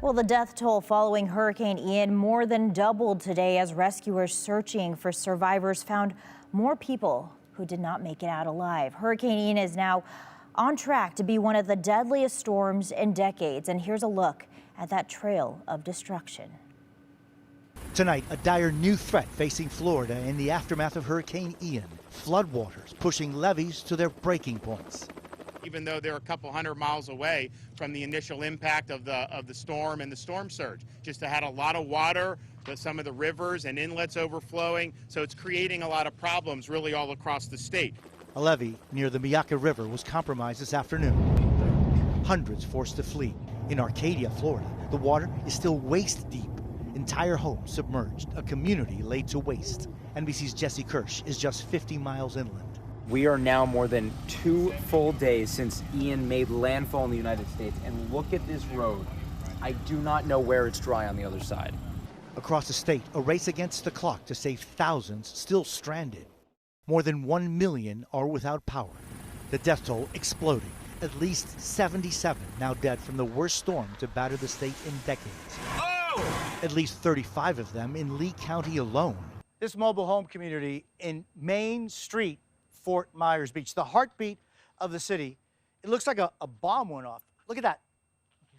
Well, the death toll following Hurricane Ian more than doubled today as rescuers searching for survivors found more people who did not make it out alive. Hurricane Ian is now on track to be one of the deadliest storms in decades. And here's a look at that trail of destruction. Tonight, a dire new threat facing Florida in the aftermath of Hurricane Ian. Floodwaters pushing levees to their breaking points. Even though they're a couple hundred miles away from the initial impact of the storm and the storm surge. Just had a lot of water, some of the rivers and inlets overflowing, so it's creating a lot of problems really all across the state. A levee near the Miyaka River was compromised this afternoon. Hundreds forced to flee. In Arcadia, Florida, the water is still waist deep. Entire homes submerged, a community laid to waste. NBC's Jesse Kirsch is just 50 miles inland. We are now more than 2 full days since Ian made landfall in the United States, and look at this road. I do not know where it's dry on the other side. Across the state, a race against the clock to save thousands still stranded. More than 1 million are without power. The death toll exploding. At least 77 now dead from the worst storm to batter the state in decades. At least 35 of them in Lee County alone. This mobile home community in Main Street, Fort Myers Beach, the heartbeat of the city. It looks like a bomb went off. Look at that.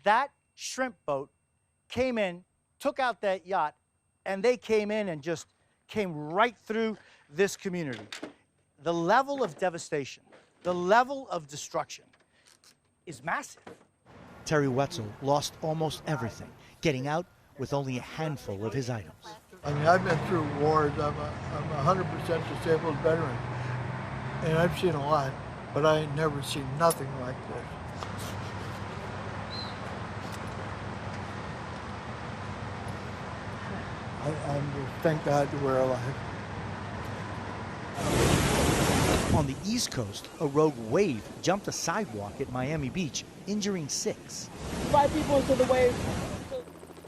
That shrimp boat came in, took out that yacht, and they came in and just came right through this community. The level of devastation, the level of destruction is massive. Terry Wetzel lost almost everything, getting out with only a handful of his items. I mean, I've been through wars. I'm a 100% disabled veteran. And I've seen a lot, but I ain't never seen nothing like this. I'm just thank God we're alive. On the East Coast, a rogue wave jumped a sidewalk at Miami Beach, injuring 6. 5 people into the wave.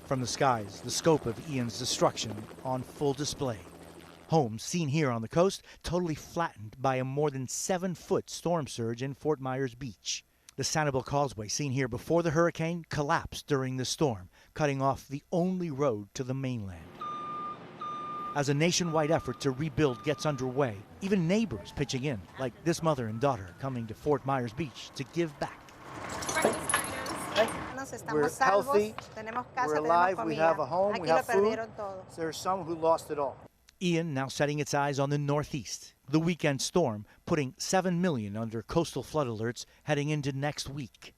From the skies, the scope of Ian's destruction on full display. Homes seen here on the coast totally flattened by a more than 7-foot storm surge in Fort Myers Beach. The Sanibel Causeway seen here before the hurricane collapsed during the storm, cutting off the only road to the mainland. As a nationwide effort to rebuild gets underway, even neighbors pitching in, like this mother and daughter coming to Fort Myers Beach to give back. We're healthy, we're alive, we have a home, we have food. There are some who lost it all. Ian now setting its eyes on the Northeast. The weekend storm putting 7 million under coastal flood alerts heading into next week.